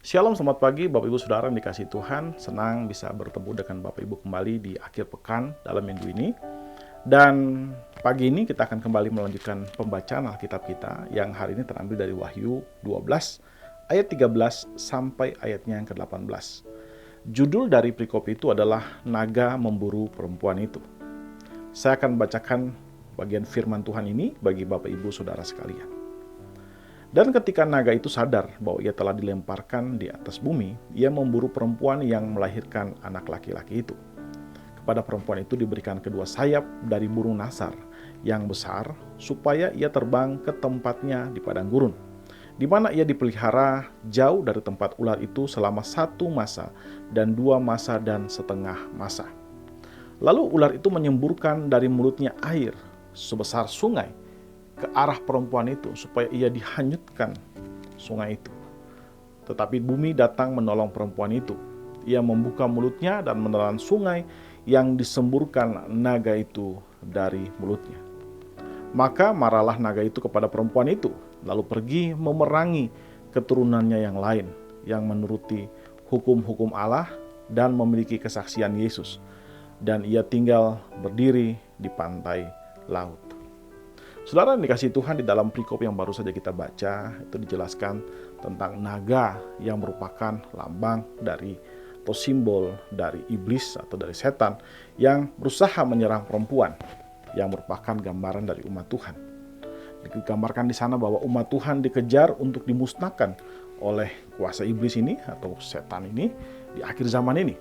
Shalom, selamat pagi Bapak Ibu Saudara yang dikasihi Tuhan. Senang bisa bertemu dengan Bapak Ibu kembali di akhir pekan dalam minggu ini. Dan pagi ini kita akan kembali melanjutkan pembacaan Alkitab kita yang hari ini terambil dari Wahyu 12 ayat 13 sampai ayatnya yang ke-18. Judul dari perikop itu adalah Naga Memburu Perempuan Itu. Saya akan bacakan bagian firman Tuhan ini bagi Bapak Ibu Saudara sekalian. Dan ketika naga itu sadar bahwa ia telah dilemparkan di atas bumi, ia memburu perempuan yang melahirkan anak laki-laki itu. Kepada perempuan itu diberikan kedua sayap dari burung nasar yang besar, supaya ia terbang ke tempatnya di padang gurun, di mana ia dipelihara jauh dari tempat ular itu selama 1 masa dan 2 masa dan setengah masa. Lalu ular itu menyemburkan dari mulutnya air sebesar sungai ke arah perempuan itu supaya ia dihanyutkan sungai itu. Tetapi bumi datang menolong perempuan itu. Ia membuka mulutnya dan menelan sungai yang disemburkan naga itu dari mulutnya. Maka marahlah naga itu kepada perempuan itu, lalu pergi memerangi keturunannya yang lain, yang menuruti hukum-hukum Allah dan memiliki kesaksian Yesus. Dan ia tinggal berdiri di pantai laut. Saudara yang dikasihi Tuhan, di dalam perikop yang baru saja kita baca, itu dijelaskan tentang naga yang merupakan lambang dari atau simbol dari iblis atau dari setan yang berusaha menyerang perempuan, yang merupakan gambaran dari umat Tuhan. Digambarkan di sana bahwa umat Tuhan dikejar untuk dimusnahkan oleh kuasa iblis ini atau setan ini di akhir zaman ini.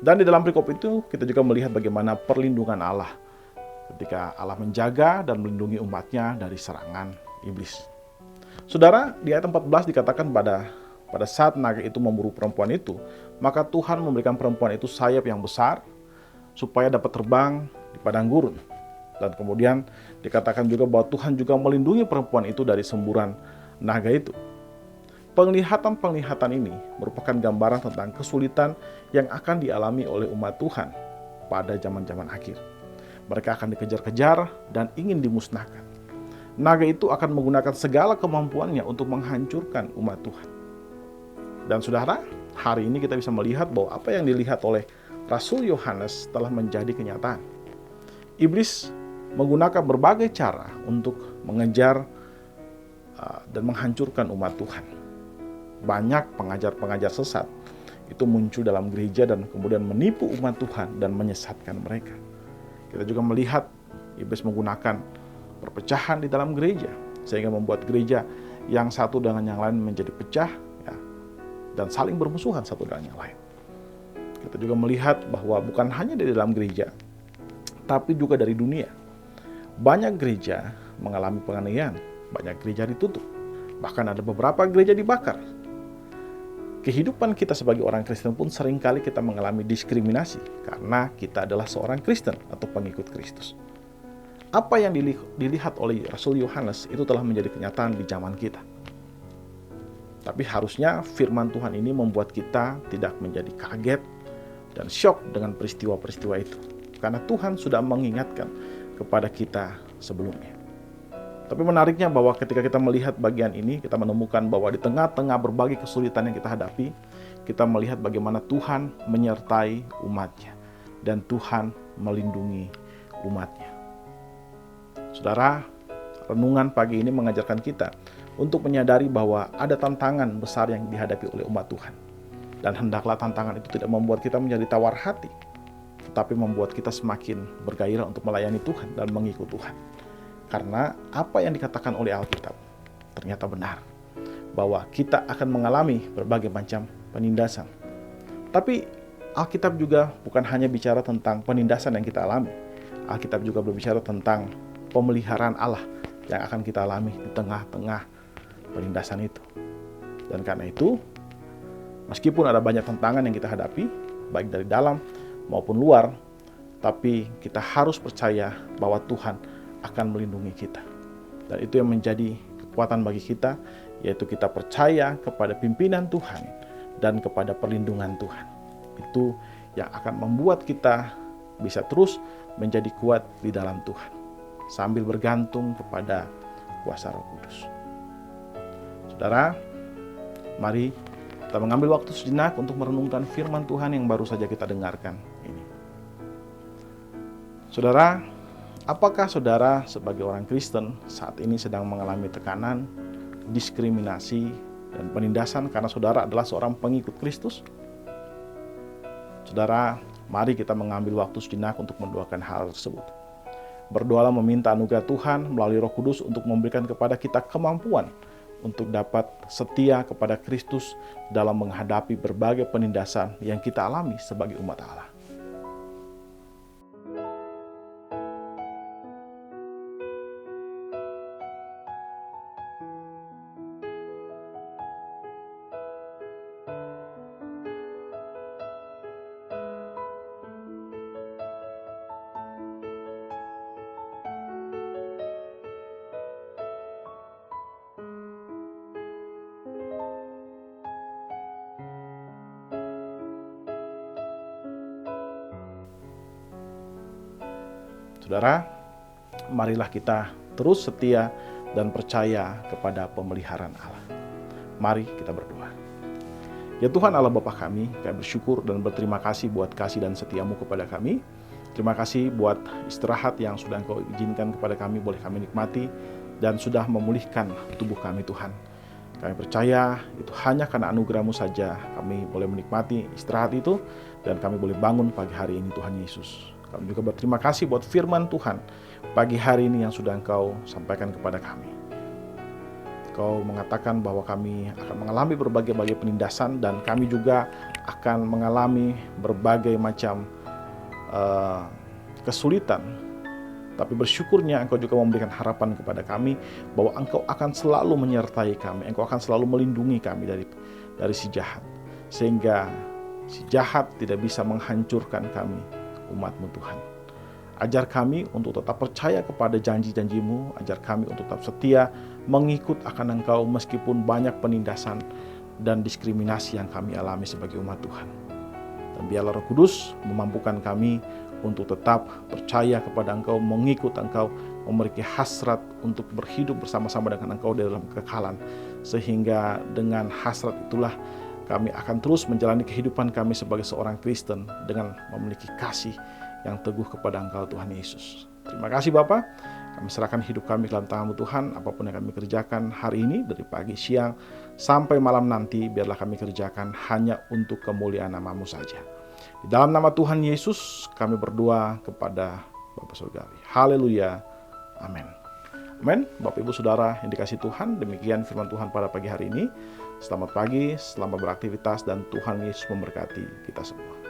Dan di dalam perikop itu kita juga melihat bagaimana perlindungan Allah ketika Allah menjaga dan melindungi umatnya dari serangan iblis. Saudara, di ayat 14 dikatakan pada saat naga itu memburu perempuan itu, maka Tuhan memberikan perempuan itu sayap yang besar supaya dapat terbang di padang gurun. Dan kemudian dikatakan juga bahwa Tuhan juga melindungi perempuan itu dari semburan naga itu. Penglihatan-penglihatan ini merupakan gambaran tentang kesulitan yang akan dialami oleh umat Tuhan pada zaman-zaman akhir. Mereka akan dikejar-kejar dan ingin dimusnahkan. Naga itu akan menggunakan segala kemampuannya untuk menghancurkan umat Tuhan. Dan saudara, hari ini kita bisa melihat bahwa apa yang dilihat oleh Rasul Yohanes telah menjadi kenyataan. Iblis menggunakan berbagai cara untuk mengejar dan menghancurkan umat Tuhan. Banyak pengajar-pengajar sesat itu muncul dalam gereja dan kemudian menipu umat Tuhan dan menyesatkan mereka. Kita juga melihat iblis menggunakan perpecahan di dalam gereja sehingga membuat gereja yang satu dengan yang lain menjadi pecah ya, dan saling bermusuhan satu dengan yang lain. Kita juga melihat bahwa bukan hanya di dalam gereja, tapi juga dari dunia. Banyak gereja mengalami penganiayaan, banyak gereja ditutup, bahkan ada beberapa gereja dibakar. Kehidupan kita sebagai orang Kristen pun seringkali kita mengalami diskriminasi karena kita adalah seorang Kristen atau pengikut Kristus. Apa yang dilihat oleh Rasul Yohanes itu telah menjadi kenyataan di zaman kita. Tapi harusnya firman Tuhan ini membuat kita tidak menjadi kaget dan syok dengan peristiwa-peristiwa itu. Karena Tuhan sudah mengingatkan kepada kita sebelumnya. Tapi menariknya bahwa ketika kita melihat bagian ini, kita menemukan bahwa di tengah-tengah berbagai kesulitan yang kita hadapi, kita melihat bagaimana Tuhan menyertai umatnya dan Tuhan melindungi umatnya. Saudara, renungan pagi ini mengajarkan kita untuk menyadari bahwa ada tantangan besar yang dihadapi oleh umat Tuhan. Dan hendaklah tantangan itu tidak membuat kita menjadi tawar hati, tetapi membuat kita semakin bergairah untuk melayani Tuhan dan mengikut Tuhan. Karena apa yang dikatakan oleh Alkitab ternyata benar, bahwa kita akan mengalami berbagai macam penindasan. Tapi Alkitab juga bukan hanya bicara tentang penindasan yang kita alami. Alkitab juga berbicara tentang pemeliharaan Allah yang akan kita alami di tengah-tengah penindasan itu. Dan karena itu, meskipun ada banyak tantangan yang kita hadapi, baik dari dalam maupun luar, tapi kita harus percaya bahwa Tuhan akan melindungi kita. Dan itu yang menjadi kekuatan bagi kita, yaitu kita percaya kepada pimpinan Tuhan dan kepada perlindungan Tuhan. Itu yang akan membuat kita bisa terus menjadi kuat di dalam Tuhan, sambil bergantung kepada kuasa Roh Kudus. Saudara, mari Kita mengambil waktu sejenak untuk merenungkan firman Tuhan yang baru saja kita dengarkan ini. Saudara, apakah saudara sebagai orang Kristen saat ini sedang mengalami tekanan, diskriminasi, dan penindasan karena saudara adalah seorang pengikut Kristus? Saudara, mari kita mengambil waktu sejenak untuk mendoakan hal tersebut. Berdoalah meminta anugerah Tuhan melalui Roh Kudus untuk memberikan kepada kita kemampuan untuk dapat setia kepada Kristus dalam menghadapi berbagai penindasan yang kita alami sebagai umat Allah. Saudara, marilah kita terus setia dan percaya kepada pemeliharaan Allah. Mari kita berdoa. Ya Tuhan Allah Bapa kami bersyukur dan berterima kasih buat kasih dan setiamu kepada kami. Terima kasih buat istirahat yang sudah Engkau izinkan kepada kami, boleh kami nikmati dan sudah memulihkan tubuh kami Tuhan. Kami percaya itu hanya karena anugerah-Mu saja kami boleh menikmati istirahat itu dan kami boleh bangun pagi hari ini Tuhan Yesus. Kami juga berterima kasih buat firman Tuhan pagi hari ini yang sudah Engkau sampaikan kepada kami. Engkau mengatakan bahwa kami akan mengalami berbagai penindasan dan kami juga akan mengalami berbagai macam kesulitan. Tapi bersyukurnya Engkau juga memberikan harapan kepada kami bahwa Engkau akan selalu menyertai kami. Engkau akan selalu melindungi kami dari si jahat. Sehingga si jahat tidak bisa menghancurkan kami, umat-Mu Tuhan. Ajar kami untuk tetap percaya kepada janji-janji-Mu, ajar kami untuk tetap setia mengikut akan Engkau meskipun banyak penindasan dan diskriminasi yang kami alami sebagai umat Tuhan. Dan biarlah Roh Kudus memampukan kami untuk tetap percaya kepada Engkau, mengikut Engkau, memiliki hasrat untuk berhidup bersama-sama dengan Engkau dalam kekekalan. Sehingga dengan hasrat itulah kami akan terus menjalani kehidupan kami sebagai seorang Kristen dengan memiliki kasih yang teguh kepada Engkau Tuhan Yesus. Terima kasih Bapa. Kami serahkan hidup kami dalam tangan-Mu Tuhan. Apapun yang kami kerjakan hari ini dari pagi, siang, sampai malam nanti, biarlah kami kerjakan hanya untuk kemuliaan nama-Mu saja. Di dalam nama Tuhan Yesus kami berdoa kepada Bapa Surgawi. Haleluya. Amin. Amin. Bapak Ibu Saudara yang dikasihi Tuhan, demikian firman Tuhan pada pagi hari ini. Selamat pagi, selamat beraktivitas, dan Tuhan Yesus memberkati kita semua.